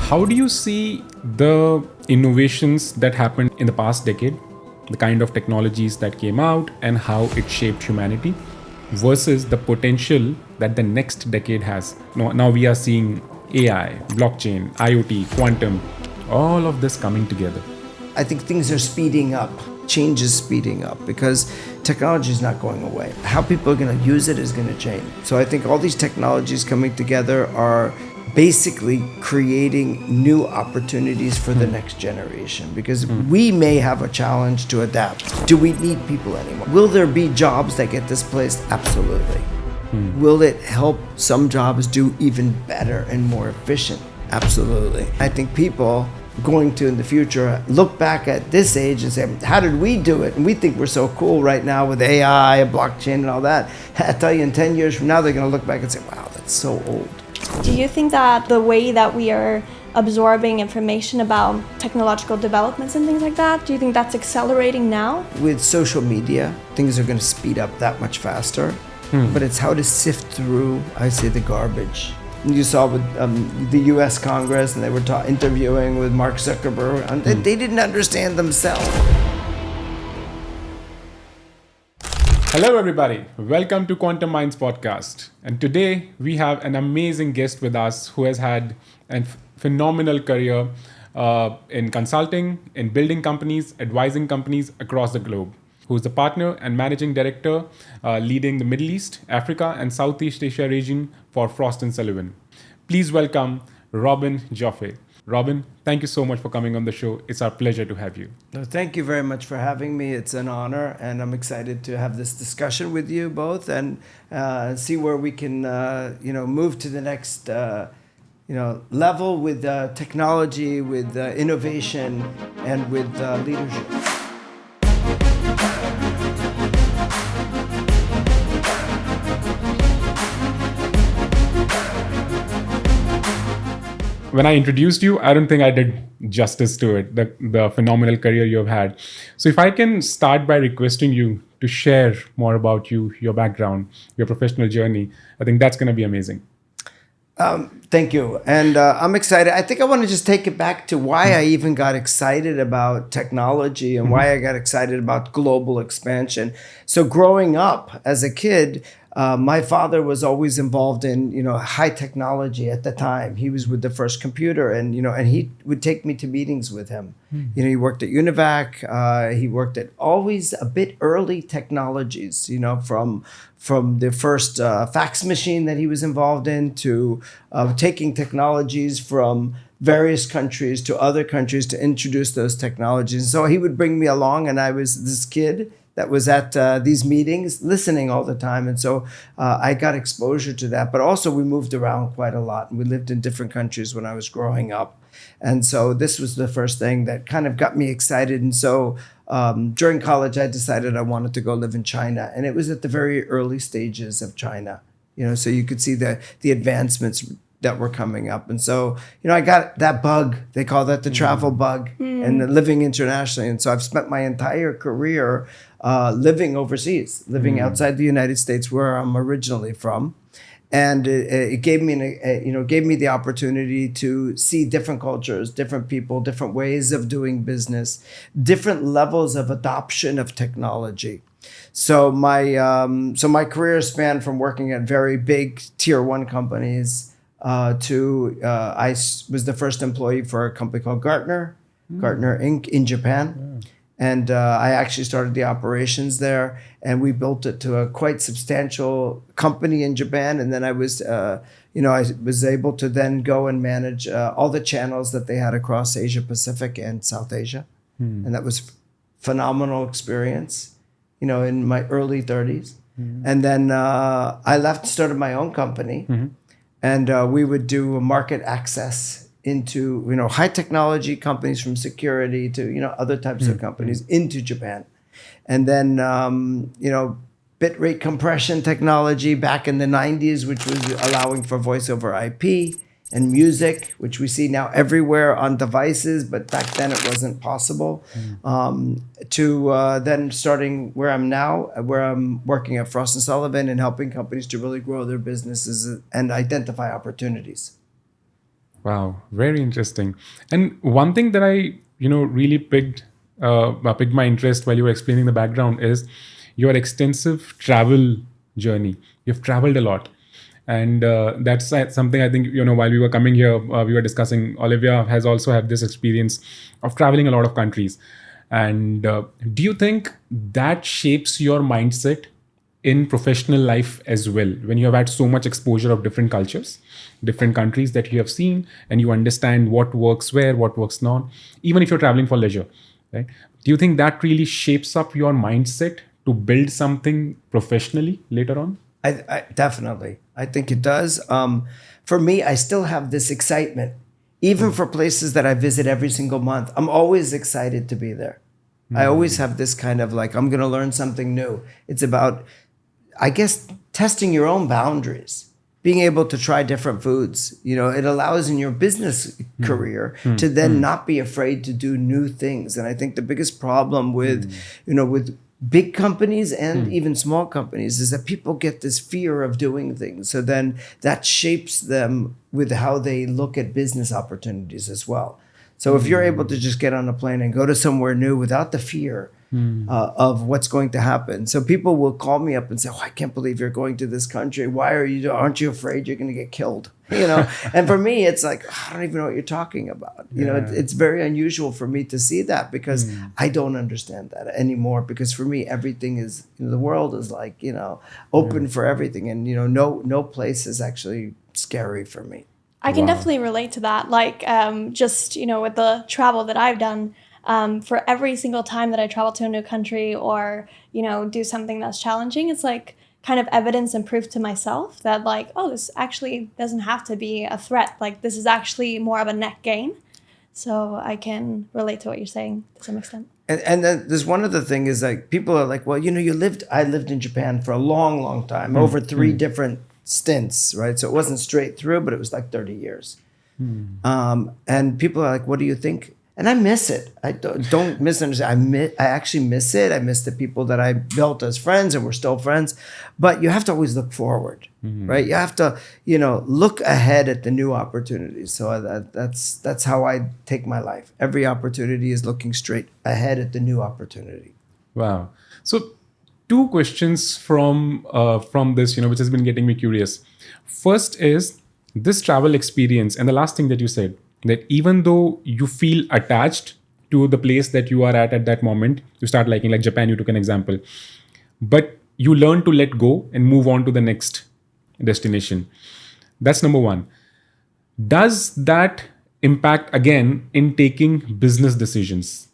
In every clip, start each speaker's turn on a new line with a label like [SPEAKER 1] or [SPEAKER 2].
[SPEAKER 1] How do you see the innovations that happened in the past decade, the kind of technologies that came out and how it shaped humanity versus the potential that the next decade has? Now we are seeing AI, blockchain, IoT, quantum, all of this coming together.
[SPEAKER 2] I think things are speeding up. Change is speeding up because technology is not going away. How people are going to use it is going to change. So I think all these technologies coming together are basically creating new opportunities for the next generation because we may have a challenge to adapt. Do we need people anymore? Will there be jobs that get displaced? Absolutely. Will it help some jobs do even better and more efficient? Absolutely. I think people going to in the future look back at this age and say, how did we do it? And we think we're so cool right now with AI and blockchain and all that. I tell you, in 10 years from now, they're going to look back and say, wow, that's so old.
[SPEAKER 3] Do you think that the way that we are absorbing information about technological developments and things like that, do you think that's accelerating now?
[SPEAKER 2] With social media, things are going to speed up that much faster. But it's how to sift through, I say, the garbage. You saw with the U.S. Congress, and they were interviewing with Mark Zuckerberg, and they didn't understand themselves.
[SPEAKER 1] Hello, everybody. Welcome to Quantum Minds podcast. And today we have an amazing guest with us who has had a phenomenal career in consulting, in building companies, advising companies across the globe, who is the partner and managing director leading the Middle East, Africa, and Southeast Asia region for Frost & Sullivan. Please welcome Robin Joffe. Robin, thank you so much for coming on the show. It's our pleasure to have you.
[SPEAKER 2] No, thank you very much for having me. It's an honor, and I'm excited to have this discussion with you both and see where we can, move to the next, level with technology, with innovation, and with leadership.
[SPEAKER 1] When I introduced you, I don't think I did justice to it, the phenomenal career you have had. So if I can start by requesting you to share more about you, your background, your professional journey, I think that's going to be amazing.
[SPEAKER 2] Thank you. And I'm excited. I think I want to just take it back to why I even got excited about technology and why I got excited about global expansion. So growing up as a kid, my father was always involved in, high technology at the time. He was with the first computer and he would take me to meetings with him. He worked at UNIVAC. He worked at always a bit early technologies, from the first fax machine that he was involved in to taking technologies from various countries to other countries to introduce those technologies. So he would bring me along and I was this kid that was at these meetings listening all the time. And so I got exposure to that. But also we moved around quite a lot. We lived in different countries when I was growing up. And so this was the first thing that kind of got me excited. And so during college, I decided I wanted to go live in China. And it was at the very early stages of China, so you could see the advancements that were coming up. And so, I got that bug. They call that the travel bug and the living internationally. And so I've spent my entire career living overseas, living outside the United States, where I'm originally from. And it gave me, gave me the opportunity to see different cultures, different people, different ways of doing business, different levels of adoption of technology. So my career spanned from working at very big tier 1 companies to I was the first employee for a company called Gartner Inc. in Japan. And I actually started the operations there, and we built it to a quite substantial company in Japan. And then I was, I was able to then go and manage all the channels that they had across Asia Pacific and South Asia. And that was phenomenal experience, in my early 30s. And then I left, started my own company, and we would do market access into high technology companies, from security to other types of companies into Japan. And then bitrate compression technology back in the 90s, which was allowing for voice over IP and music, which we see now everywhere on devices, but back then it wasn't possible. To then starting where I'm now, where I'm working at Frost & Sullivan and helping companies to really grow their businesses and identify opportunities.
[SPEAKER 1] Wow, very interesting. And one thing that really picked my interest while you were explaining the background is your extensive travel journey. You've traveled a lot, and that's something I think while we were coming here, we were discussing. Olivia has also had this experience of traveling a lot of countries, and do you think that shapes your mindset in professional life as well, when you have had so much exposure of different cultures, different countries that you have seen, and you understand what works where, what works not, even if you're traveling for leisure, right? Do you think that really shapes up your mindset to build something professionally later on?
[SPEAKER 2] I definitely. I think it does. For me, I still have this excitement, even for places that I visit every single month. I'm always excited to be there. I always have this kind of like, I'm going to learn something new. It's about, I guess, testing your own boundaries, being able to try different foods. It allows in your business career to then not be afraid to do new things. And I think the biggest problem with big companies and even small companies is that people get this fear of doing things. So then that shapes them with how they look at business opportunities as well. So if you're able to just get on a plane and go to somewhere new without the fear of what's going to happen. So people will call me up and say, "Oh, I can't believe you're going to this country. Aren't you afraid you're going to get killed?" And for me, it's like, I don't even know what you're talking about. It's very unusual for me to see that because I don't understand that anymore. Because for me, everything is, the world is like, open for everything. And, no place is actually scary for me.
[SPEAKER 3] I can definitely relate to that. Like, just, with the travel that I've done, for every single time that I travel to a new country or, do something that's challenging, it's like kind of evidence and proof to myself that like, oh, this actually doesn't have to be a threat. Like, this is actually more of a net gain. So I can relate to what you're saying to some extent.
[SPEAKER 2] And then there's one other thing is like, people are like, well, I lived in Japan for a long, long time, over 3 different stints, right? So it wasn't straight through, but it was like 30 years. And people are like, what do you think? And I miss it. I don't misunderstand. I actually miss it. I miss the people that I built as friends and we're still friends. But you have to always look forward, right? You have to, look ahead at the new opportunities. So that's how I take my life. Every opportunity is looking straight ahead at the new opportunity.
[SPEAKER 1] Wow. So 2 questions from this, which has been getting me curious. First is this travel experience, and the last thing that you said, that even though you feel attached to the place that you are at that moment, you start liking, like Japan, you took an example, but you learn to let go and move on to the next destination. That's number 1. Does that impact again in taking business decisions?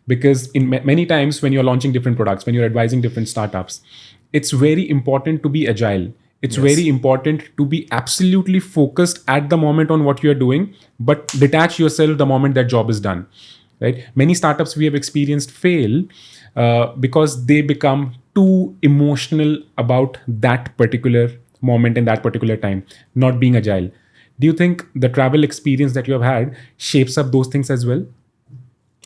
[SPEAKER 1] Because in many times when you're launching different products, when you're advising different startups, it's very important to be agile. It's very important to be absolutely focused at the moment on what you're doing, but detach yourself the moment that job is done, right? Many startups we have experienced fail because they become too emotional about that particular moment and that particular time, not being agile. Do you think the travel experience that you have had shapes up those things as well?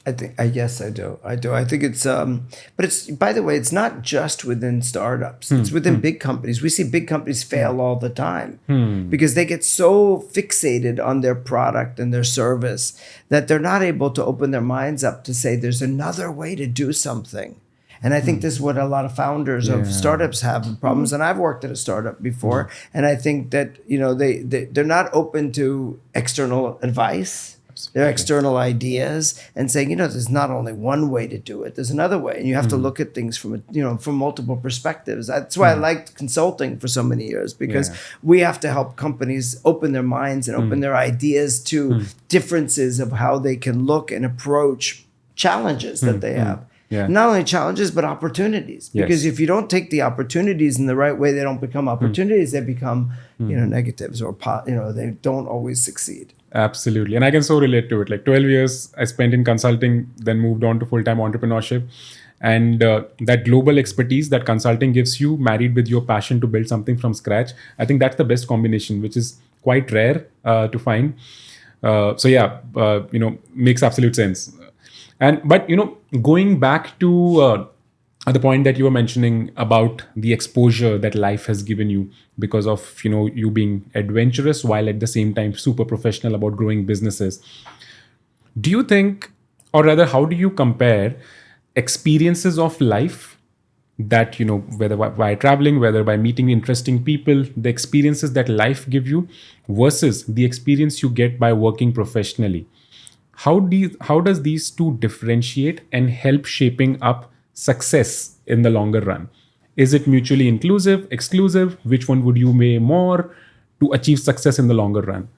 [SPEAKER 2] I think, yes, I do. I think it's, but it's, by the way, it's not just within startups. It's within big companies. We see big companies fail all the time because they get so fixated on their product and their service that they're not able to open their minds up to say there's another way to do something. And I think this is what a lot of founders of startups have problems. And I've worked at a startup before, and I think that they're not open to external advice. Their external ideas and saying, there's not only one way to do it, there's another way. And you have to look at things from multiple perspectives. That's why I liked consulting for so many years, because we have to help companies open their minds and open their ideas to differences of how they can look and approach challenges that they have.
[SPEAKER 1] Yeah.
[SPEAKER 2] Not only challenges, but opportunities. Because if you don't take the opportunities in the right way, they don't become opportunities. They become, negatives, or they don't always succeed.
[SPEAKER 1] Absolutely. And I can so relate to it. Like 12 years I spent in consulting, then moved on to full-time entrepreneurship. And that global expertise that consulting gives you, married with your passion to build something from scratch, I think that's the best combination, which is quite rare to find. Makes absolute sense. But going back to the point that you were mentioning about the exposure that life has given you because of you being adventurous while at the same time super professional about growing businesses. Do you think, or rather, how do you compare experiences of life that, whether by traveling, whether by meeting interesting people, the experiences that life give you versus the experience you get by working professionally? How does these two differentiate and help shaping up success in the longer run? Is it mutually inclusive, exclusive? Which one would you weigh more to achieve success in the longer run?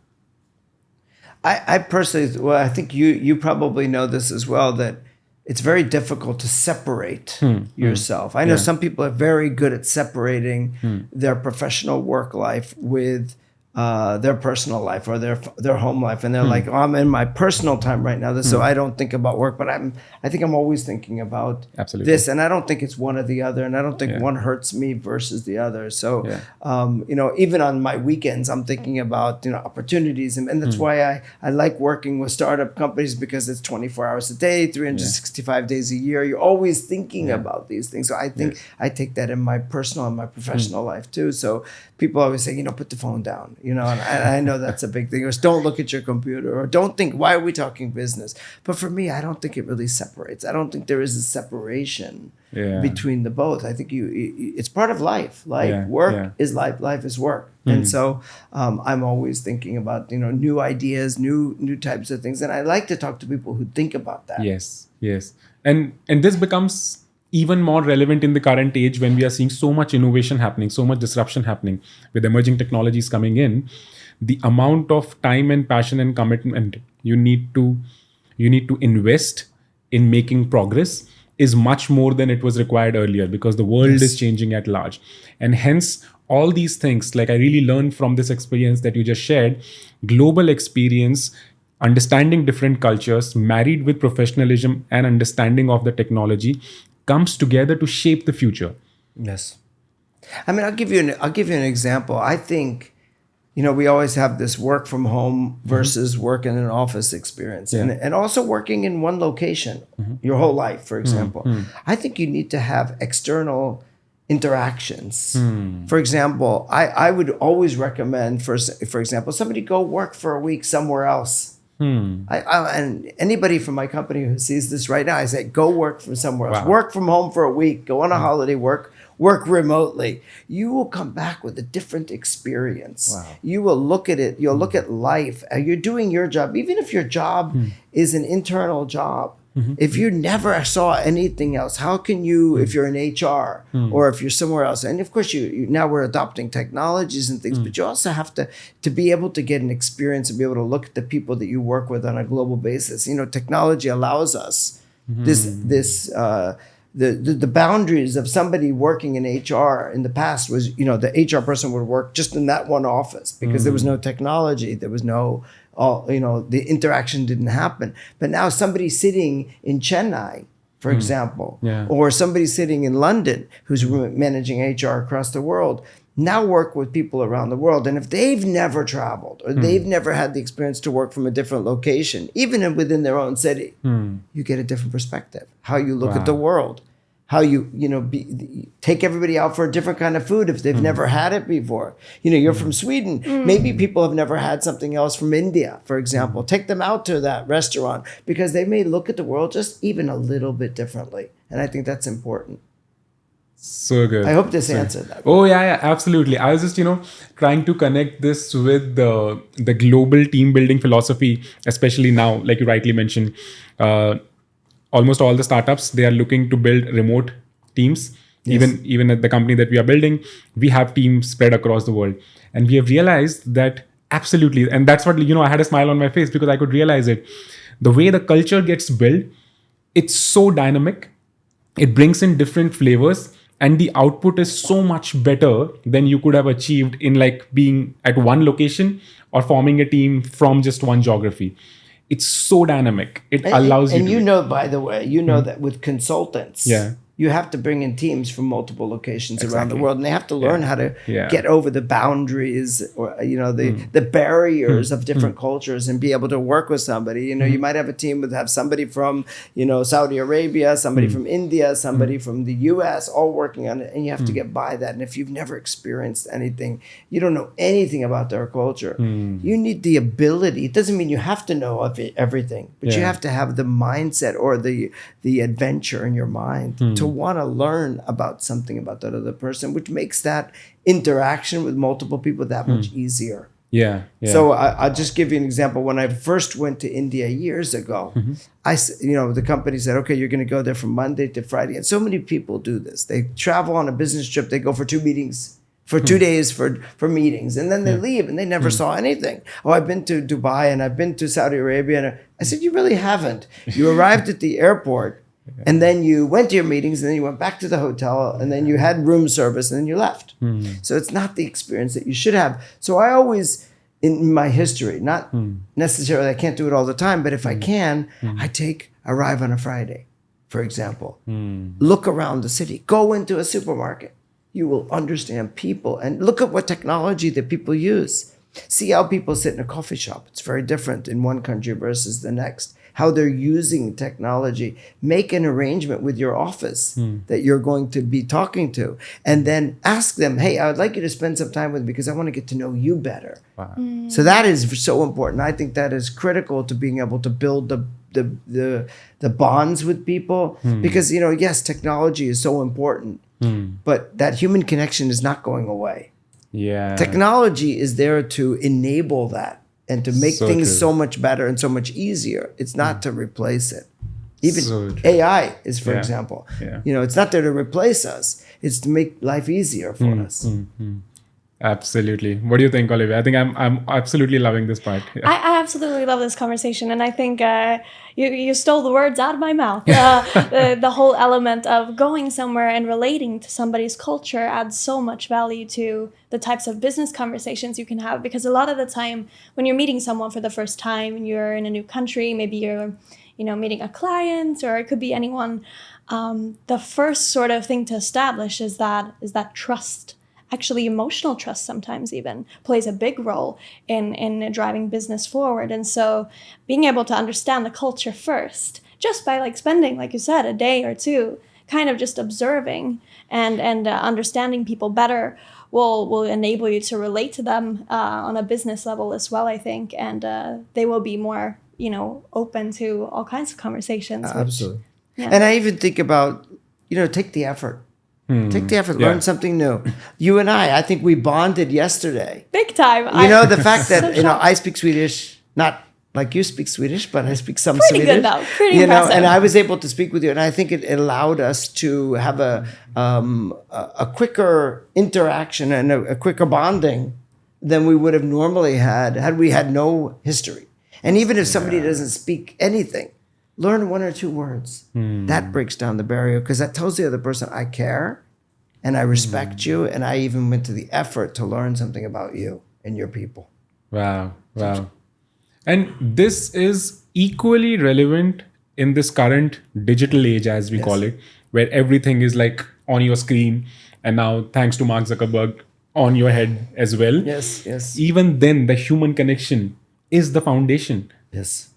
[SPEAKER 2] I personally, well, I think you probably know this as well, that it's very difficult to separate yourself. I know some people are very good at separating their professional work life with their personal life or their home life, and they're like, "Oh, I'm in my personal time right now, so I don't think about work." But I think I'm always thinking about this, and I don't think it's one or the other, and I don't think one hurts me versus the other. So, even on my weekends, I'm thinking about opportunities, and that's why I like working with startup companies, because it's 24 hours a day, 365 days a year. You're always thinking about these things. So I think I take that in my personal and my professional life too. So people always say, put the phone down. And I know that's a big thing. Or don't look at your computer, or don't think, why are we talking business? But for me, I don't think it really separates. I don't think there is a separation between the both. I think it's part of life. Work is life. Life is work. And so I'm always thinking about, new ideas, new types of things. And I like to talk to people who think about that.
[SPEAKER 1] Yes. And this becomes even more relevant in the current age when we are seeing so much innovation happening, so much disruption happening with emerging technologies coming in. The amount of time and passion and commitment you need to invest in making progress is much more than it was required earlier, because the world is changing at large. And hence, all these things, like I really learned from this experience that you just shared, global experience, understanding different cultures, married with professionalism and understanding of the technology, comes together to shape the future.
[SPEAKER 2] Yes. I mean, I'll give you an example. I think, we always have this work from home versus work in an office experience, and also working in one location your whole life, for example. I think you need to have external interactions. For example, I would always recommend, for example, somebody go work for a week somewhere else. And anybody from my company who sees this right now, I say, go work from somewhere else. Wow. Work from home for a week. Go on a holiday. Work remotely. You will come back with a different experience. Wow. You will look at it. You'll look at life. You're doing your job. Even if your job is an internal job, if you never saw anything else, how can you, if you're in HR or if you're somewhere else? And of course, you now we're adopting technologies and things, but you also have to be able to get an experience and be able to look at the people that you work with on a global basis. Technology allows us the boundaries of somebody working in HR in the past was, the HR person would work just in that one office because there was no technology, there was no, the interaction didn't happen. But now somebody sitting in Chennai, for example, or somebody sitting in London who's managing HR across the world, now work with people around the world. And if they've never traveled or they've never had the experience to work from a different location, even within their own city, you get a different perspective. How you look at the world, how you take everybody out for a different kind of food if they've never had it before. You're from Sweden. Maybe people have never had something else from India, for example. Take them out to that restaurant because they may look at the world just even a little bit differently. And I think that's important.
[SPEAKER 1] So good.
[SPEAKER 2] I hope this answered that.
[SPEAKER 1] Oh, yeah, absolutely. I was just, trying to connect this with the global team building philosophy, especially now, like you rightly mentioned, almost all the startups, they are looking to build remote teams. Yes. Even at the company that we are building, we have teams spread across the world. And we have realized that absolutely, and that's what, I had a smile on my face because I could realize it. The way the culture gets built, it's so dynamic. It brings in different flavors. And the output is so much better than you could have achieved in being at one location or forming a team from just one geography. It's so dynamic. It allows you to...
[SPEAKER 2] And by the way, that with consultants, you have to bring in teams from multiple locations around the
[SPEAKER 1] Exactly.
[SPEAKER 2] world, and they have to learn how to
[SPEAKER 1] Yeah.
[SPEAKER 2] get over the boundaries or the barriers of different cultures and be able to work with somebody. You might have a team with have somebody from Saudi Arabia, somebody from India, somebody from the US, all working on it, and you have to get by that. And if you've never experienced anything, you don't know anything about their culture. You need the ability. It doesn't mean you have to know everything, but you
[SPEAKER 1] Yeah.
[SPEAKER 2] have to have the mindset or the adventure in your mind to want to learn about something about that other person, which makes that interaction with multiple people that much easier.
[SPEAKER 1] Yeah. Yeah.
[SPEAKER 2] So I'll just give you an example. When I first went to India years ago, the company said, okay, you're going to go there from Monday to Friday. And so many people do this. They travel on a business trip. They go for 2 meetings, for 2 days for meetings. And then they leave and they never saw anything. Oh, I've been to Dubai and I've been to Saudi Arabia. And I said, you really haven't. You arrived at the airport and then you went to your meetings and then you went back to the hotel and then you had room service and then you left. So it's not the experience that you should have. So I always, in my history, not necessarily, I can't do it all the time, but if I can, arrive on a Friday, for example, look around the city, go into a supermarket. You will understand people and look at what technology that people use. See how people sit in a coffee shop. It's very different in one country versus the next. How they're using technology. Make an arrangement with your office that you're going to be talking to. And then ask them, hey, I would like you to spend some time with me because I want to get to know you better.
[SPEAKER 1] Wow.
[SPEAKER 2] So that is so important. I think that is critical to being able to build the bonds with people. Because, yes, technology is so important. But that human connection is not going away.
[SPEAKER 1] Yeah.
[SPEAKER 2] Technology is there to enable that and to make
[SPEAKER 1] So
[SPEAKER 2] things
[SPEAKER 1] true.
[SPEAKER 2] so much better and so much easier. It's not to replace it. Even
[SPEAKER 1] So true.
[SPEAKER 2] AI is, for
[SPEAKER 1] Yeah.
[SPEAKER 2] example,
[SPEAKER 1] Yeah.
[SPEAKER 2] it's not there to replace us. It's to make life easier for us.
[SPEAKER 1] Absolutely. What do you think, Olivia? I think I'm absolutely loving this part. Yeah.
[SPEAKER 3] I absolutely love this conversation, and I think you stole the words out of my mouth. The whole element of going somewhere and relating to somebody's culture adds so much value to the types of business conversations you can have, because a lot of the time when you're meeting someone for the first time, you're in a new country, maybe you're meeting a client, or it could be anyone. The first sort of thing to establish is that trust. Actually, emotional trust sometimes even plays a big role in driving business forward. And so being able to understand the culture first, just by spending, like you said, a day or two, kind of just observing and understanding people better will enable you to relate to them on a business level as well, I think. And they will be more, open to all kinds of conversations.
[SPEAKER 2] Absolutely.
[SPEAKER 3] Yeah.
[SPEAKER 2] And I even think about, take the effort. Take the effort, learn something new. You and I think we bonded yesterday.
[SPEAKER 3] Big time.
[SPEAKER 2] The fact that,
[SPEAKER 3] So
[SPEAKER 2] I speak Swedish, not like you speak Swedish, but I speak some
[SPEAKER 3] Pretty
[SPEAKER 2] Swedish.
[SPEAKER 3] good though. Pretty impressive.
[SPEAKER 2] And I was able to speak with you, and I think it allowed us to have a quicker interaction and a quicker bonding than we would have normally had we had no history. And even if somebody doesn't speak anything, learn 1 or 2 words. That breaks down the barrier, because that tells the other person, I care and I respect you, and I even went to the effort to learn something about you and your people.
[SPEAKER 1] Wow. And this is equally relevant in this current digital age, as we call it, where everything is on your screen, and now thanks to Mark Zuckerberg, on your head as well.
[SPEAKER 2] Yes.
[SPEAKER 1] Even then, the human connection is the foundation.
[SPEAKER 2] Yes.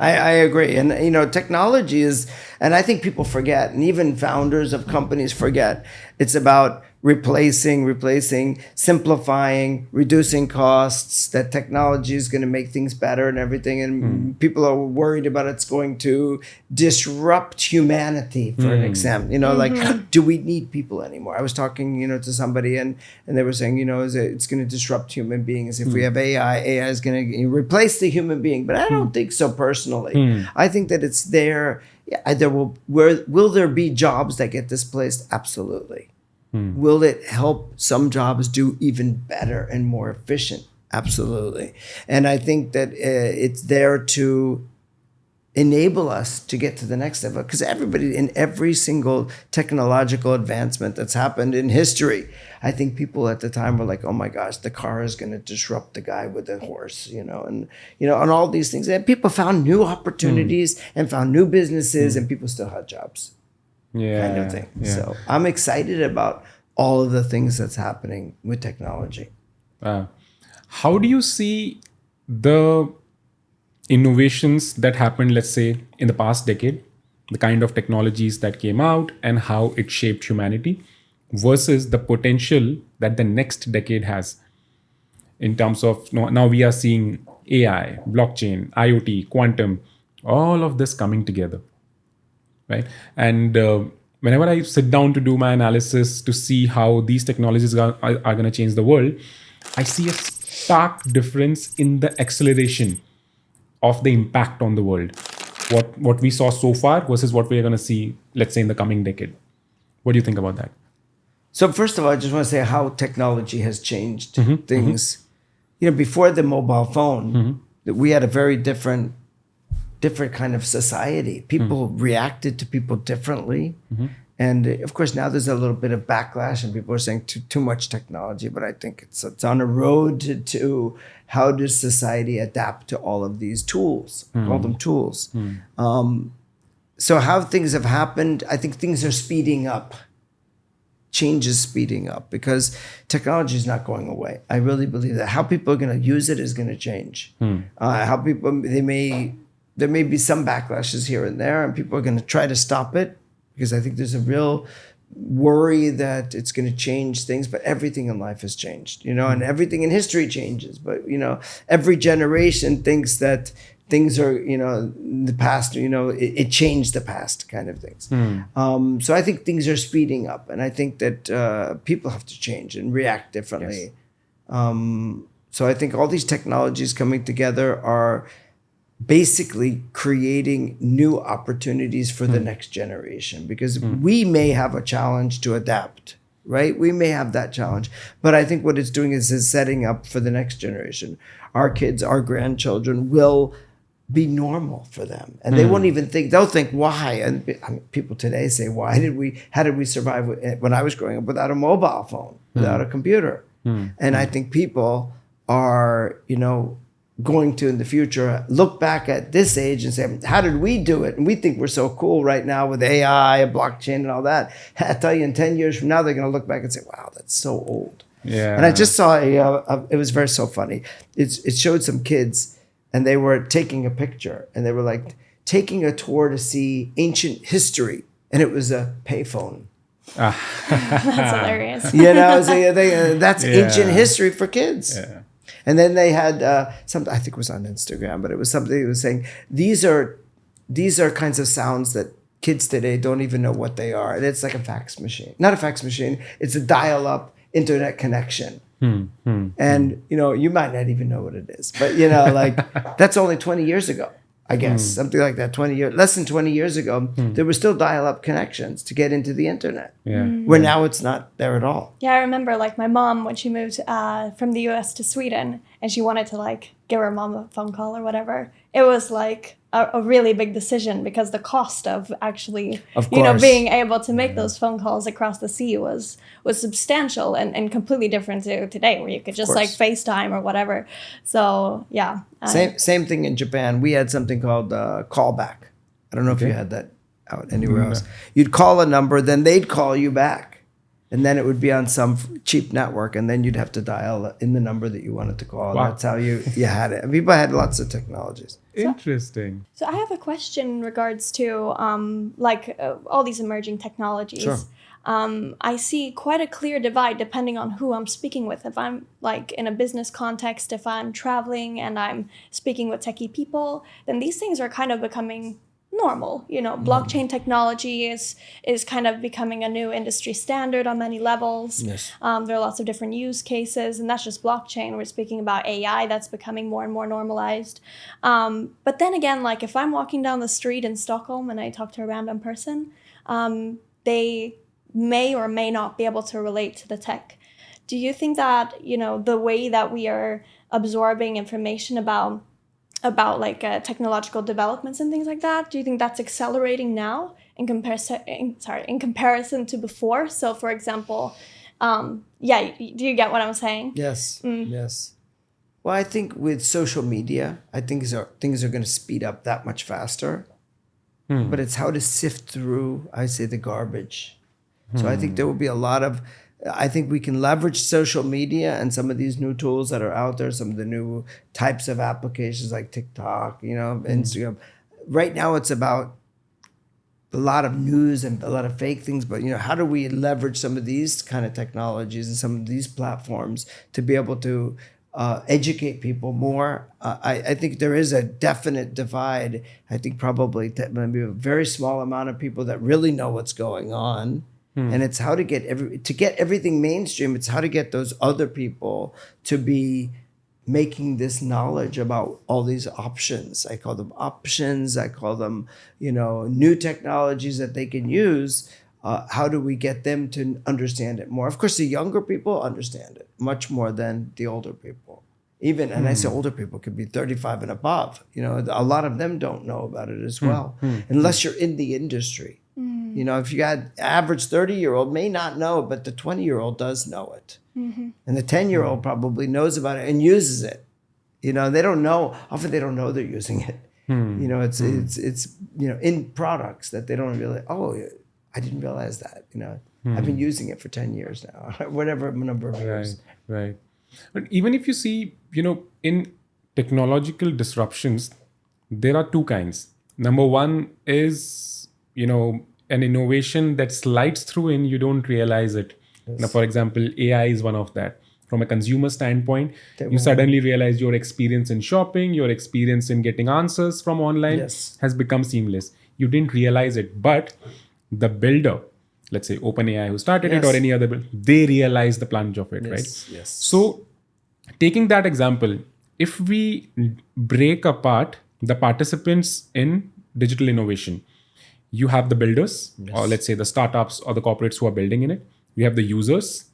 [SPEAKER 2] I agree. And, technology is, and I think people forget, and even founders of companies forget, it's about replacing, simplifying, reducing costs, that technology is going to make things better and everything. And people are worried about it's going to disrupt humanity, for an example. Do we need people anymore? I was talking, to somebody and they were saying, it's going to disrupt human beings. If we have AI is going to replace the human being. But I don't think so personally. I think that it's there. Yeah, will there be jobs that get displaced? Absolutely. Will it help some jobs do even better and more efficient? Absolutely. And I think that it's there to enable us to get to the next level, because everybody, in every single technological advancement that's happened in history, I think people at the time were like, oh my gosh, the car is going to disrupt the guy with the horse, and all these things. And people found new opportunities and found new businesses, and people still had jobs. kind of thing.
[SPEAKER 1] Yeah.
[SPEAKER 2] So I'm excited about all of the things that's happening with technology.
[SPEAKER 1] How do you see the innovations that happened, let's say, in the past decade, the kind of technologies that came out and how it shaped humanity versus the potential that the next decade has in terms of now we are seeing AI, blockchain, IoT, quantum, all of this coming together, right? And whenever I sit down to do my analysis to see how these technologies are going to change the world, I see a stark difference in the acceleration of the impact on the world. What we saw so far versus what we are going to see, let's say, in the coming decade. What do you think about that?
[SPEAKER 2] So first of all, I just want to say how technology has changed things. You know, before the mobile phone, we had a very different kind of society. People reacted to people differently. And of course, now there's a little bit of backlash and people are saying too much technology, but I think it's on a road to how does society adapt to all of these tools, call them tools. So how things have happened, I think things are speeding up. Change is speeding up because technology is not going away. I really believe that. How people are going to use it is going to change. How people, there may be some backlashes here and there and people are going to try to stop it because I think there's a real worry that it's going to change things, but everything in life has changed, you know, and everything in history changes. But, you know, every generation thinks that things are, you know, in the past, you know, it changed the past kind of things. So I think things are speeding up and I think that people have to change and react differently. Yes. So I think all these technologies coming together are basically creating new opportunities for the next generation because we may have a challenge to adapt, right? We may have that challenge, but I think what it's doing is setting up for the next generation. Our kids, our grandchildren will be normal for them and they won't even think, they'll think why. And people today say, how did we survive when I was growing up without a mobile phone, without a computer? And I think people are, you know, going to in the future look back at this age and say, how did we do it? And we think we're so cool right now with AI and blockchain and all that. I tell you, in 10 years from now, they're going to look back and say, wow, that's so old.
[SPEAKER 1] Yeah.
[SPEAKER 2] And I just saw it was very so funny. It showed some kids and they were taking a picture and they were like taking a tour to see ancient history. And it was a payphone.
[SPEAKER 3] That's hilarious.
[SPEAKER 2] You know, so that's ancient history for kids.
[SPEAKER 1] Yeah.
[SPEAKER 2] And then they had something, I think it was on Instagram, but it was something that was saying, these are kinds of sounds that kids today don't even know what they are. And it's like a fax machine. Not a fax machine, it's a dial-up internet connection. And, you know, you might not even know what it is. But, you know, like, that's only 20 years ago, I guess. Something like that, less than 20 years ago, there were still dial-up connections to get into the internet. Where now it's not there at all.
[SPEAKER 3] Yeah, I remember like my mom when she moved from the US to Sweden and she wanted to like give her mom a phone call or whatever. It was like a really big decision because the cost of actually, you know, being able to make those phone calls across the sea was substantial and completely different to today where you could just like FaceTime or whatever. So yeah.
[SPEAKER 2] Same thing in Japan. We had something called callback. I don't know if you had that out anywhere else. You'd call a number, then they'd call you back. And then it would be on some cheap network, and then you'd have to dial in the number that you wanted to call. Wow. That's how you had it. People had lots of technologies.
[SPEAKER 1] Interesting.
[SPEAKER 3] So I have a question in regards to all these emerging technologies.
[SPEAKER 2] Sure.
[SPEAKER 3] I see quite a clear divide depending on who I'm speaking with. If I'm like in a business context, if I'm traveling and I'm speaking with techie people, then these things are kind of becoming normal. You know, blockchain technology is kind of becoming a new industry standard on many levels.
[SPEAKER 2] Yes.
[SPEAKER 3] There are lots of different use cases, and that's just blockchain. We're speaking about AI that's becoming more and more normalized. But then again, like if I'm walking down the street in Stockholm and I talk to a random person, they may or may not be able to relate to the tech. Do you think that, you know, the way that we are absorbing information about like technological developments and things like that, do you think that's accelerating now in comparison to before? So for example, do you get what I'm saying?
[SPEAKER 2] Yes. Yes. Well, I think with social media, I think things are going to speed up that much faster. but it's how to sift through, I say, the garbage. So I think there will be a lot of, I think we can leverage social media and some of these new tools that are out there, some of the new types of applications like TikTok, Instagram. Right now it's about a lot of news and a lot of fake things, but how do we leverage some of these kind of technologies and some of these platforms to be able to educate people more? I think there is a definite divide. I think probably maybe a very small amount of people that really know what's going on. And it's how to get everything mainstream. It's how to get those other people to be making this knowledge about all these options. I call them options. I call them, new technologies that they can use. How do we get them to understand it more? Of course, the younger people understand it much more than the older people. Even, and I say older people could be 35 and above. A lot of them don't know about it as well, unless you're in the industry. If you got average 30-year-old may not know, but the 20-year-old does know it. And the 10-year-old probably knows about it and uses it. They don't know, often they don't know they're using it. It's in products that they don't realize, I didn't realize that. I've been using it for 10 years now, whatever number of years.
[SPEAKER 1] Right. But even if you see, in technological disruptions, there are two kinds. Number one is, an innovation that slides through and you don't realize it.
[SPEAKER 2] Yes.
[SPEAKER 1] Now, for example, AI is one of that. From a consumer standpoint, you suddenly realize your experience in shopping, your experience in getting answers from online has become seamless. You didn't realize it, but the builder, let's say OpenAI who started it or any other, they realize the plunge of it, right?
[SPEAKER 2] Yes.
[SPEAKER 1] So taking that example, if we break apart the participants in digital innovation, you have the builders, or let's say the startups or the corporates who are building in it. You have the users,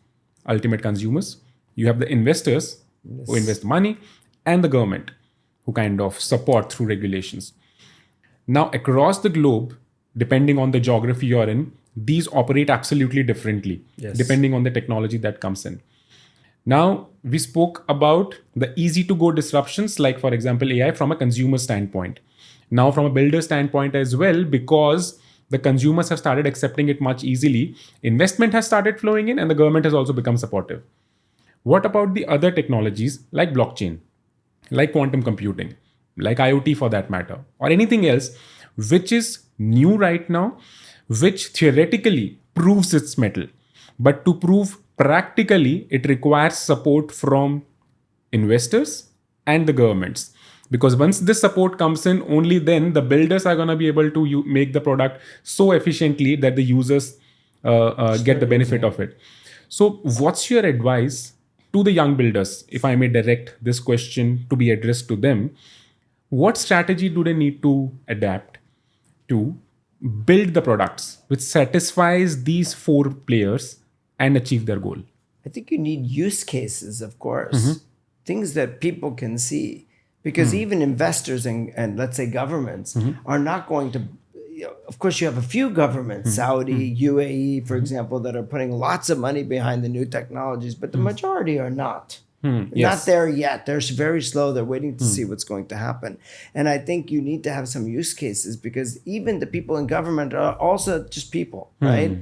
[SPEAKER 1] ultimate consumers. You have the investors who invest money, and the government who kind of support through regulations. Now, across the globe, depending on the geography you're in, these operate absolutely differently, depending on the technology that comes in. Now, we spoke about the easy to go disruptions, like, for example, AI from a consumer standpoint. Now, from a builder standpoint as well, because the consumers have started accepting it much easily, investment has started flowing in, and the government has also become supportive. What about the other technologies like blockchain, like quantum computing, like IoT for that matter, or anything else which is new right now, which theoretically proves its mettle, but to prove practically, it requires support from investors and the governments. Because once this support comes in, only then the builders are going to be able to make the product so efficiently that the users get the benefit of it. So what's your advice to the young builders, if I may direct this question to be addressed to them? What strategy do they need to adapt to build the products which satisfies these four players and achieve their goal?
[SPEAKER 2] I think you need use cases, of course, things that people can see. Because even investors and let's say governments are not going to, of course, you have a few governments, Saudi, UAE, for example, that are putting lots of money behind the new technologies, but the majority are not. Not there yet. They're very slow. They're waiting to see what's going to happen. And I think you need to have some use cases, because even the people in government are also just people, right?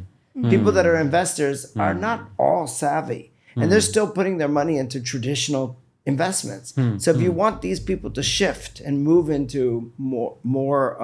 [SPEAKER 2] People that are investors are not all savvy, and they're still putting their money into traditional investments. So if you want these people to shift and move into more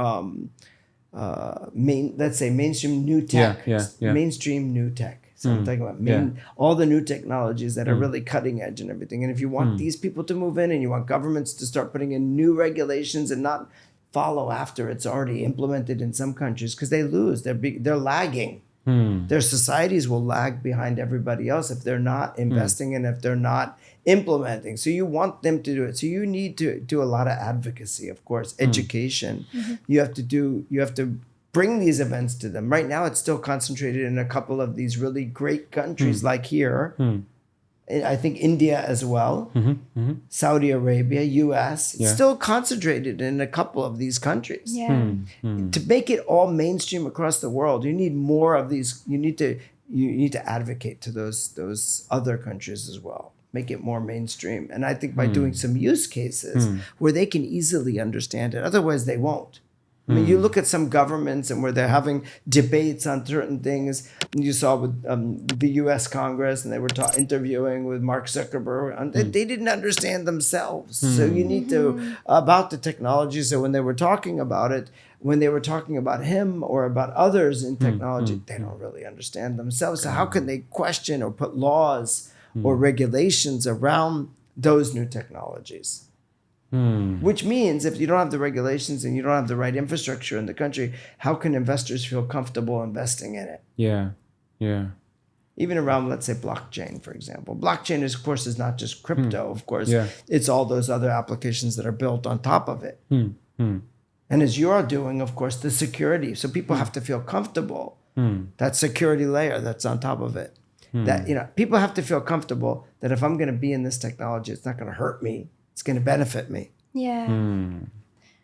[SPEAKER 2] let's say mainstream new tech, mainstream new tech. So I'm talking about all the new technologies that are really cutting edge and everything. And if you want these people to move in, and you want governments to start putting in new regulations and not follow after it's already implemented in some countries, because they lose, they're lagging. Their societies will lag behind everybody else if they're not investing and if they're not implementing. So you want them to do it. So you need to do a lot of advocacy, of course, education. You have to bring these events to them. Right now, it's still concentrated in a couple of these really great countries, like here. I think India as well, Saudi Arabia, US. It's still concentrated in a couple of these countries. To make it all mainstream across the world, you need more of these. You need to advocate to those other countries as well. Make it more mainstream. And I think by doing some use cases where they can easily understand it, otherwise they won't. I mean, you look at some governments and where they're having debates on certain things. You saw with the U.S. Congress, and they were interviewing with Mark Zuckerberg, and they didn't understand themselves. So you need to about the technology. So when they were talking about it, when they were talking about him or about others in technology, they don't really understand themselves. So how can they question or put laws or regulations around those new technologies? Which means if you don't have the regulations and you don't have the right infrastructure in the country, how can investors feel comfortable investing in it?
[SPEAKER 1] Yeah.
[SPEAKER 2] Even around, let's say, blockchain, for example. Blockchain, is, of course, is not just crypto, of course.
[SPEAKER 1] Yeah.
[SPEAKER 2] It's all those other applications that are built on top of it. And as you're doing, of course, the security. So people have to feel comfortable. That security layer that's on top of it. That, people have to feel comfortable that if I'm going to be in this technology, it's not going to hurt me. It's going to benefit me.
[SPEAKER 3] Yeah.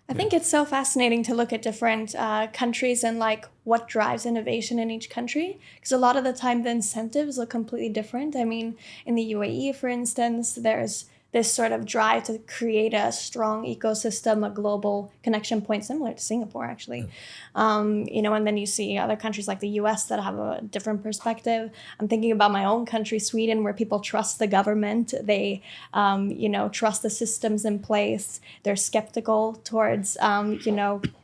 [SPEAKER 3] I think it's so fascinating to look at different countries and like what drives innovation in each country, because a lot of the time the incentives look completely different. I mean, in the UAE, for instance, there's this sort of drive to create a strong ecosystem, a global connection point, similar to Singapore, actually. And then you see other countries like the US that have a different perspective. I'm thinking about my own country, Sweden, where people trust the government. They, trust the systems in place. They're skeptical towards,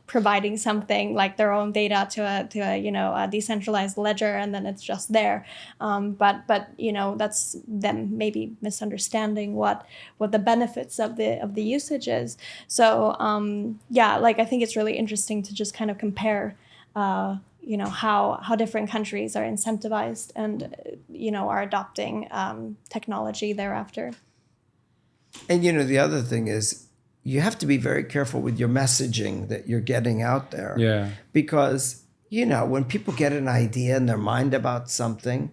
[SPEAKER 3] providing something like their own data to a decentralized ledger, and then it's just there. But that's them maybe misunderstanding what the benefits of the usage is. So I think it's really interesting to just kind of compare how different countries are incentivized and are adopting technology thereafter.
[SPEAKER 2] And the other thing is, you have to be very careful with your messaging that you're getting out there.
[SPEAKER 1] Yeah.
[SPEAKER 2] Because, when people get an idea in their mind about something,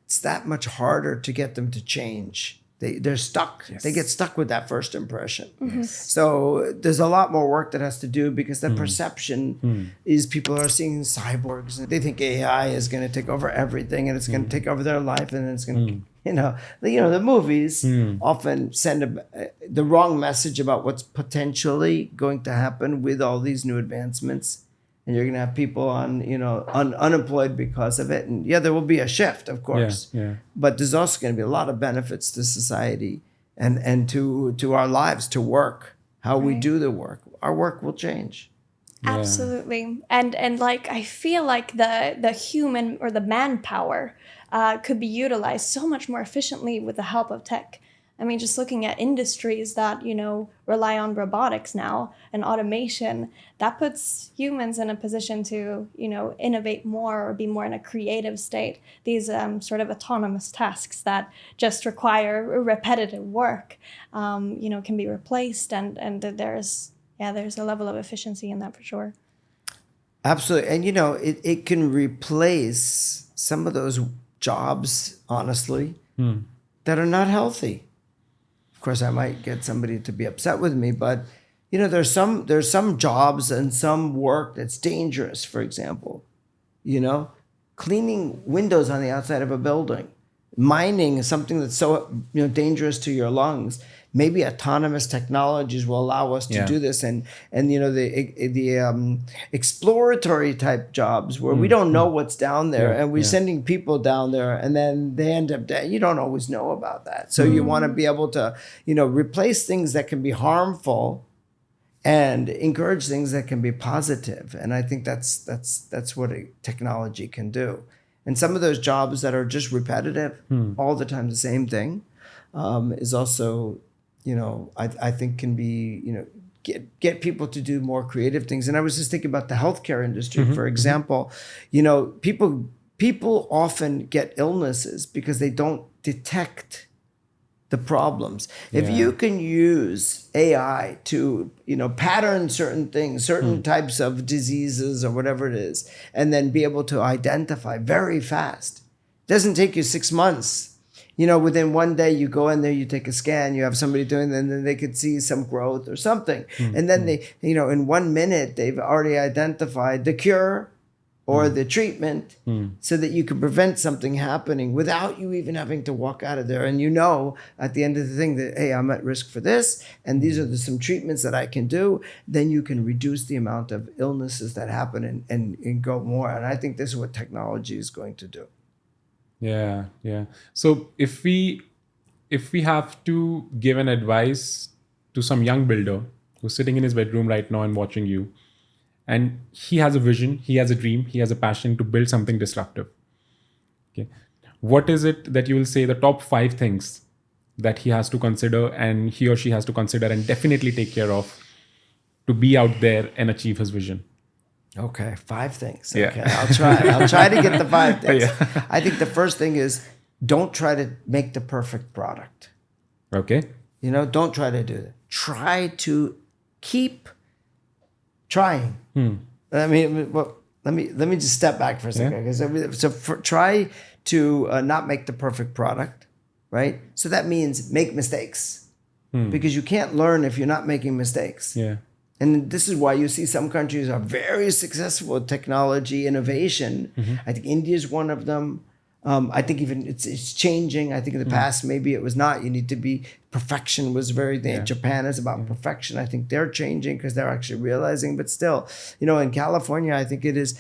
[SPEAKER 2] it's that much harder to get them to change. They're stuck.
[SPEAKER 1] Yes.
[SPEAKER 2] They get stuck with that first impression.
[SPEAKER 3] Mm-hmm.
[SPEAKER 2] So there's a lot more work that has to do, because the perception is people are seeing cyborgs and they think AI is going to take over everything and it's going to take over their life, and it's going to, the movies often send the wrong message about what's potentially going to happen with all these new advancements. And you're going to have people unemployed because of it. And there will be a shift, of course.
[SPEAKER 1] Yeah.
[SPEAKER 2] But there's also going to be a lot of benefits to society and to our lives, to work, how we do the work. Our work will change.
[SPEAKER 1] Yeah.
[SPEAKER 3] Absolutely. And like, I feel like the human or the manpower could be utilized so much more efficiently with the help of tech. I mean, just looking at industries that, rely on robotics now and automation, that puts humans in a position to, innovate more or be more in a creative state. These sort of autonomous tasks that just require repetitive work, can be replaced. And there's a level of efficiency in that for sure.
[SPEAKER 2] Absolutely. And, it can replace some of those jobs, honestly, that are not healthy. Of course, I might get somebody to be upset with me, but there's some jobs and some work that's dangerous. For example, cleaning windows on the outside of a building, mining is something that's so dangerous to your lungs. Maybe autonomous technologies will allow us to do this, and the exploratory type jobs where we don't know what's down there, and we're sending people down there, and then they end up dead. You don't always know about that, so you want to be able to replace things that can be harmful, and encourage things that can be positive. And I think that's what a technology can do. And some of those jobs that are just repetitive, all the time the same thing, is also, I think can be, get people to do more creative things. And I was just thinking about the healthcare industry, for example. People often get illnesses because they don't detect the problems. If you can use AI to, pattern certain things, certain types of diseases or whatever it is, and then be able to identify very fast. It doesn't take you 6 months. Within one day, you go in there, you take a scan, you have somebody doing it, and then they could see some growth or something. And then they, in 1 minute, they've already identified the cure or the treatment so that you can prevent something happening without you even having to walk out of there. And at the end of the thing that, hey, I'm at risk for this, and these are some treatments that I can do, then you can reduce the amount of illnesses that happen and go more. And I think this is what technology is going to do.
[SPEAKER 1] Yeah, yeah. So if we have to give an advice to some young builder who's sitting in his bedroom right now and watching you, and he has a vision, he has a dream, he has a passion to build something disruptive. Okay. What is it that you will say the top 5 things that he has to consider, and he or she has to consider and definitely take care of to be out there and achieve his vision?
[SPEAKER 2] Okay, 5 things.
[SPEAKER 1] Yeah.
[SPEAKER 2] Okay, I'll try to get the 5 things.
[SPEAKER 1] Yeah.
[SPEAKER 2] I think the first thing is, don't try to make the perfect product.
[SPEAKER 1] Okay.
[SPEAKER 2] Don't try to do that. Try to keep trying. I mean, let me just step back for a second. Yeah. Try to not make the perfect product, right? So that means make mistakes, because you can't learn if you're not making mistakes.
[SPEAKER 1] Yeah.
[SPEAKER 2] And this is why you see some countries are very successful with technology innovation. I think India is one of them. I think even it's changing. I think in the past, maybe it was not. You need to be, perfection was Japan is about perfection. I think they're changing because they're actually realizing, but still, in California, I think it is,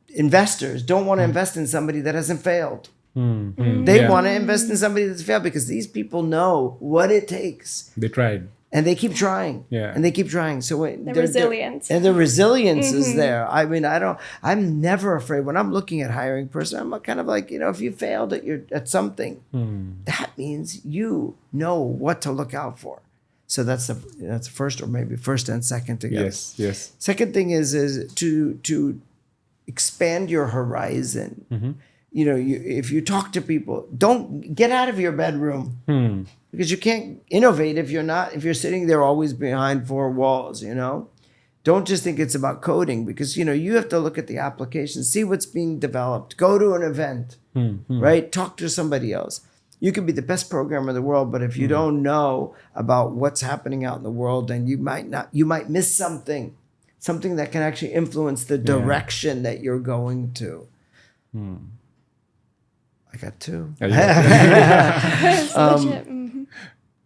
[SPEAKER 2] investors don't want to invest in somebody that hasn't failed. They want to invest in somebody that's failed because these people know what it takes.
[SPEAKER 1] They tried.
[SPEAKER 2] And they keep trying.
[SPEAKER 1] Yeah.
[SPEAKER 2] And they keep trying. So
[SPEAKER 3] the resilience.
[SPEAKER 2] And the resilience is there. I mean, I'm never afraid. When I'm looking at hiring person, I'm kind of like, if you failed at something, that means you know what to look out for. So that's first, or maybe first and second together.
[SPEAKER 1] Yes.
[SPEAKER 2] Second thing is to expand your horizon. If you talk to people, don't get out of your bedroom. Because you can't innovate if you're sitting there always behind 4 walls, Don't just think it's about coding, because, you have to look at the application, see what's being developed, go to an event, right? Talk to somebody else. You could be the best programmer in the world, but if you don't know about what's happening out in the world, then you might miss something that can actually influence the direction that you're going to. I got 2.
[SPEAKER 3] It's legit.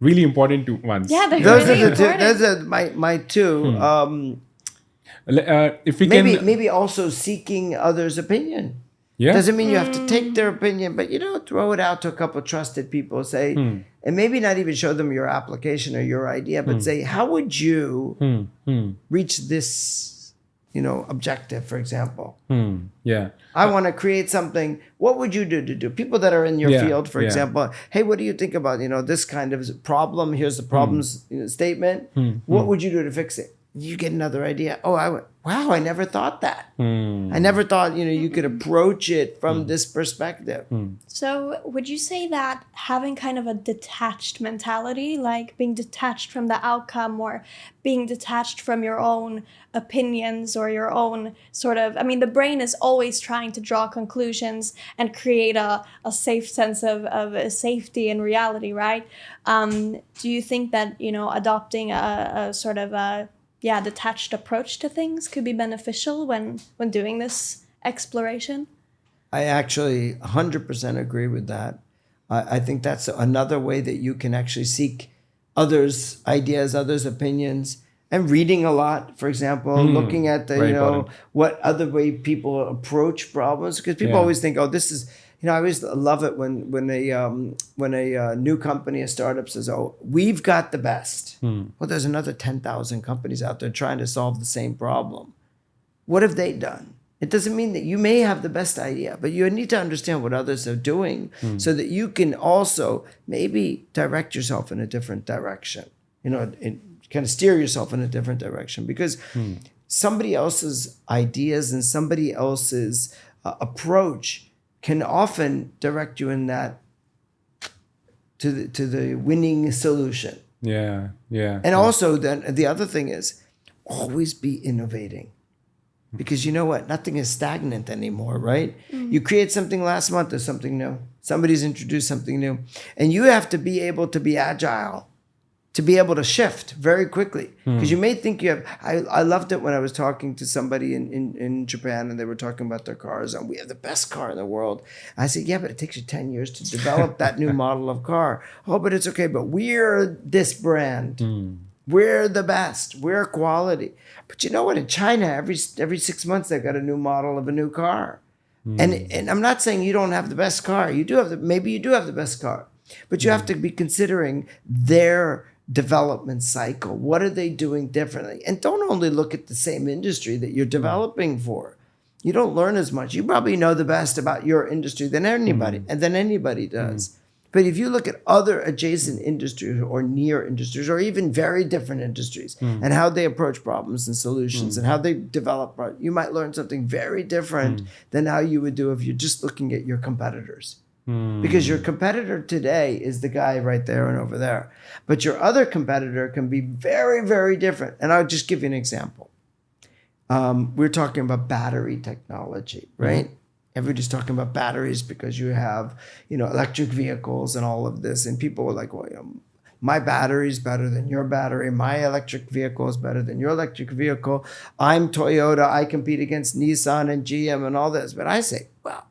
[SPEAKER 1] Really important ones.
[SPEAKER 3] Yeah,
[SPEAKER 2] those
[SPEAKER 3] really
[SPEAKER 2] are the 2.
[SPEAKER 3] important.
[SPEAKER 2] Those are my 2.
[SPEAKER 1] If we
[SPEAKER 2] Maybe also seeking others' opinion.
[SPEAKER 1] Yeah.
[SPEAKER 2] Doesn't mean you have to take their opinion, but throw it out to a couple of trusted people. Say, and maybe not even show them your application or your idea, but say, how would you reach this, objective, for example?
[SPEAKER 1] Yeah.
[SPEAKER 2] I want to create something. What would you do to do? People that are in your field, for example, hey, what do you think about, this kind of problem? Here's the problems statement. What would you do to fix it? You get another idea. Oh, wow, I never thought that. I never thought, you could approach it from this perspective.
[SPEAKER 3] So would you say that having kind of a detached mentality, like being detached from the outcome or being detached from your own opinions or your own the brain is always trying to draw conclusions and create a safe sense of safety and reality, right? Do you think that, adopting a sort of a detached approach to things could be beneficial when doing this exploration?
[SPEAKER 2] I actually 100% agree with that. I think that's another way that you can actually seek others' ideas, others' opinions, and reading a lot, for example, looking at what other way people approach problems, because people always think, this is, I always love it when a new company, a startup says, we've got the best. Well, there's another 10,000 companies out there trying to solve the same problem. What have they done? It doesn't mean that you may have the best idea, but you need to understand what others are doing so that you can also maybe direct yourself in a different direction, and kind of steer yourself in a different direction, because somebody else's ideas and somebody else's approach can often direct you in that to the winning solution.
[SPEAKER 1] Yeah.
[SPEAKER 2] And also then the other thing is always be innovating. Because you know what? Nothing is stagnant anymore, right? You create something last month, there's something new. Somebody's introduced something new. And you have to be able to be agile to be able to shift very quickly. Because you may think you have, I loved it when I was talking to somebody in Japan and they were talking about their cars and we have the best car in the world. I said, yeah, but it takes you 10 years to develop that new model of car. Oh, but it's okay. But we're this brand. We're the best. We're quality. But you know what? In China, every 6 months, they've got a new model of a new car. And I'm not saying you don't have the best car. You do have maybe you do have the best car. But you have to be considering their development cycle. What are they doing differently? And don't only look at the same industry that you're developing for. You don't learn as much. You probably know the best about your industry than anybody does. But if you look at other adjacent industries or near industries or even very different industries and how they approach problems and solutions and how they develop, you might learn something very different than how you would do if you're just looking at your competitors. Because your competitor today is the guy right there and over there. But your other competitor can be very, very different. And I'll just give you an example. We're talking about battery technology, right? Everybody's talking about batteries because you have, electric vehicles and all of this. And people are like, well, my battery is better than your battery. My electric vehicle is better than your electric vehicle. I'm Toyota. I compete against Nissan and GM and all this. But I say, well,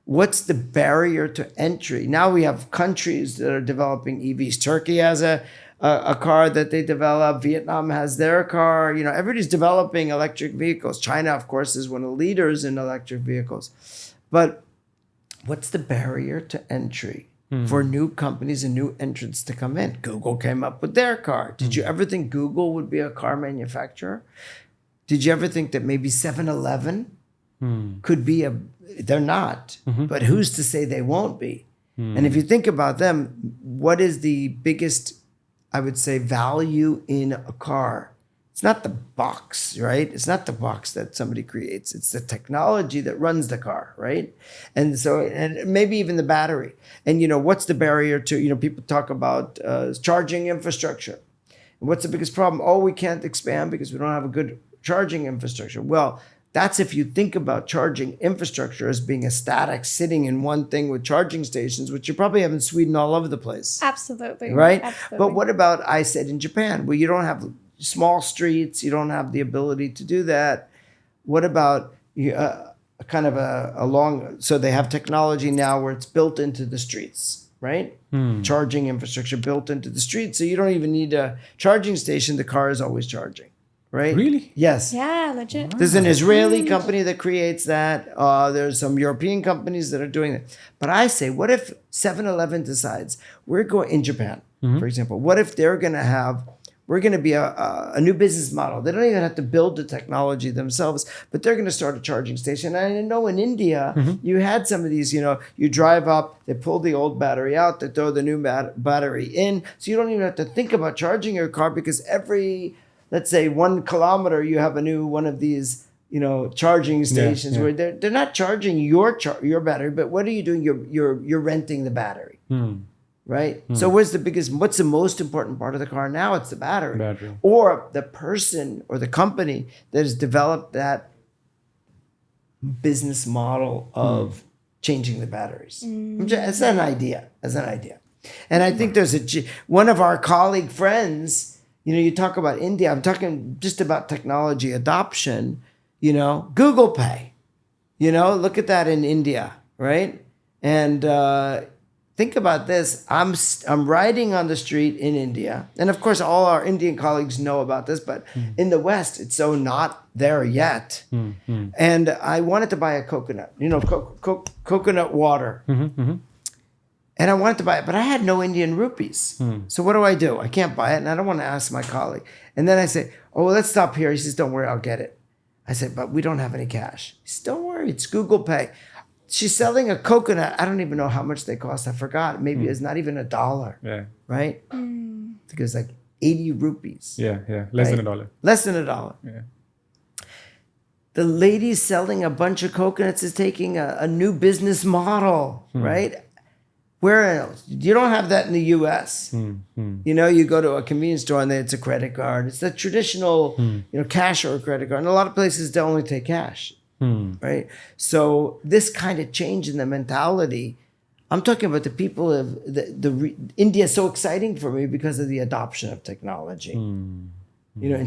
[SPEAKER 2] what's the barrier to entry? Now we have countries that are developing EVs. Turkey has a car that they develop. Vietnam has their car. Everybody's developing electric vehicles. China, of course, is one of the leaders in electric vehicles. But what's the barrier to entry for new companies and new entrants to come in? Google came up with their car. Did you ever think Google would be a car manufacturer? Did you ever think that maybe 7-Eleven could be they're not, but who's to say they won't be? And if you think about them, what is the biggest, I would say, value in a car? It's not the box, right? It's not the box that somebody creates. It's the technology that runs the car, right? And so, and maybe even the battery. And, what's the barrier to, people talk about charging infrastructure. And what's the biggest problem? Oh, we can't expand because we don't have a good charging infrastructure. Well, that's if you think about charging infrastructure as being a static, sitting in one thing with charging stations, which you probably have in Sweden all over the place.
[SPEAKER 3] Absolutely.
[SPEAKER 2] Right?
[SPEAKER 3] Absolutely.
[SPEAKER 2] But what about, I said, in Japan, where you don't have small streets, you don't have the ability to do that. What about kind of a long, so they have technology now where it's built into the streets, right? Charging infrastructure built into the streets. So you don't even need a charging station. The car is always charging, right?
[SPEAKER 1] Really?
[SPEAKER 2] Yes.
[SPEAKER 3] Yeah, legit.
[SPEAKER 2] There's an Israeli company that creates that. There's some European companies that are doing it. But I say, what if 7-Eleven decides we're going in Japan, for example? What if we're going to be a new business model? They don't even have to build the technology themselves, but they're going to start a charging station. And I know in India, you had some of these, you drive up, they pull the old battery out, they throw the new battery in. So you don't even have to think about charging your car because every, let's say 1 kilometer, you have a new one of these, charging stations where they're not charging your battery, but what are you doing? You're renting the battery. Right? So what's the most important part of the car now? It's the battery. Or the person or the company that has developed that business model of changing the batteries. It's an idea. And I think there's one of our colleague friends, you talk about India, I'm talking just about technology adoption, Google Pay, look at that in India, right? And, think about this. I'm riding on the street in India. And of course, all our Indian colleagues know about this, but in the West, it's so not there yet. And I wanted to buy a coconut, coconut water. And I wanted to buy it, but I had no Indian rupees. So what do? I can't buy it, and I don't want to ask my colleague. And then I say, oh, well, let's stop here. He says, don't worry, I'll get it. I said, but we don't have any cash. He says, don't worry, it's Google Pay. She's selling a coconut. I don't even know how much they cost. I forgot. Maybe it's not even $1.
[SPEAKER 1] Yeah.
[SPEAKER 2] Right? I think it was like 80 rupees.
[SPEAKER 1] Yeah. Less than $1.
[SPEAKER 2] Less than $1.
[SPEAKER 1] Yeah.
[SPEAKER 2] The lady selling a bunch of coconuts is taking a new business model, right? Where else? You don't have that in the US. You go to a convenience store and it's a credit card. It's the traditional, cash or credit card. And a lot of places they only take cash. Right. So this kind of change in the mentality, I'm talking about the people of India is so exciting for me because of the adoption of technology, in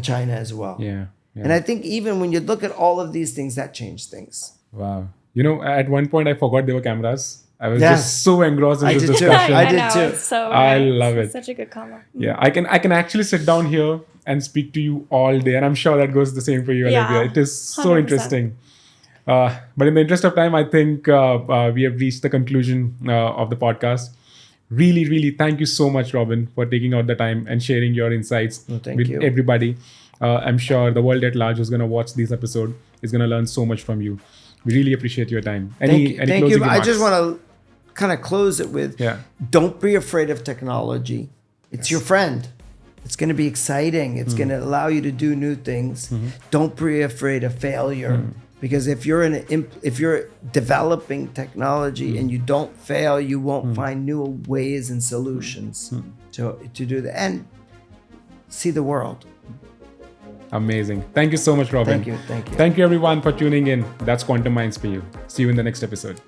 [SPEAKER 2] China as well.
[SPEAKER 1] Yeah.
[SPEAKER 2] And I think even when you look at all of these things, that changed things.
[SPEAKER 1] Wow. At one point I forgot there were cameras. I was
[SPEAKER 2] Yeah.
[SPEAKER 1] just so engrossed in
[SPEAKER 2] I
[SPEAKER 1] this
[SPEAKER 2] did too.
[SPEAKER 1] discussion.
[SPEAKER 2] I did
[SPEAKER 3] know,
[SPEAKER 2] too.
[SPEAKER 3] It's so
[SPEAKER 1] I
[SPEAKER 3] nice.
[SPEAKER 1] love
[SPEAKER 3] It's
[SPEAKER 1] it.
[SPEAKER 3] such a good combo.
[SPEAKER 1] Yeah, I can actually sit down here and speak to you all day, and I'm sure that goes the same for you,
[SPEAKER 3] Yeah,
[SPEAKER 1] Olivia. It is so
[SPEAKER 3] 100%.
[SPEAKER 1] interesting. But in the interest of time, I think we have reached the conclusion of the podcast. Really, really, thank you so much, Robin, for taking out the time and sharing your insights
[SPEAKER 2] thank
[SPEAKER 1] with
[SPEAKER 2] you.
[SPEAKER 1] everybody. I'm sure the world at large who's going to watch this episode is going to learn so much from you. We really appreciate your time. Any
[SPEAKER 2] Thank
[SPEAKER 1] closing
[SPEAKER 2] you.
[SPEAKER 1] remarks?
[SPEAKER 2] I just want to kind of close it with, don't be afraid of technology. It's your friend. It's going to be exciting. It's going to allow you to do new things. Don't be afraid of failure. Because if you're developing technology and you don't fail, you won't find new ways and solutions to do that and see the world.
[SPEAKER 1] Amazing. Thank you so much, Robin.
[SPEAKER 2] Thank you.
[SPEAKER 1] Thank you, everyone, for tuning in. That's Quantum Minds for you. See you in the next episode.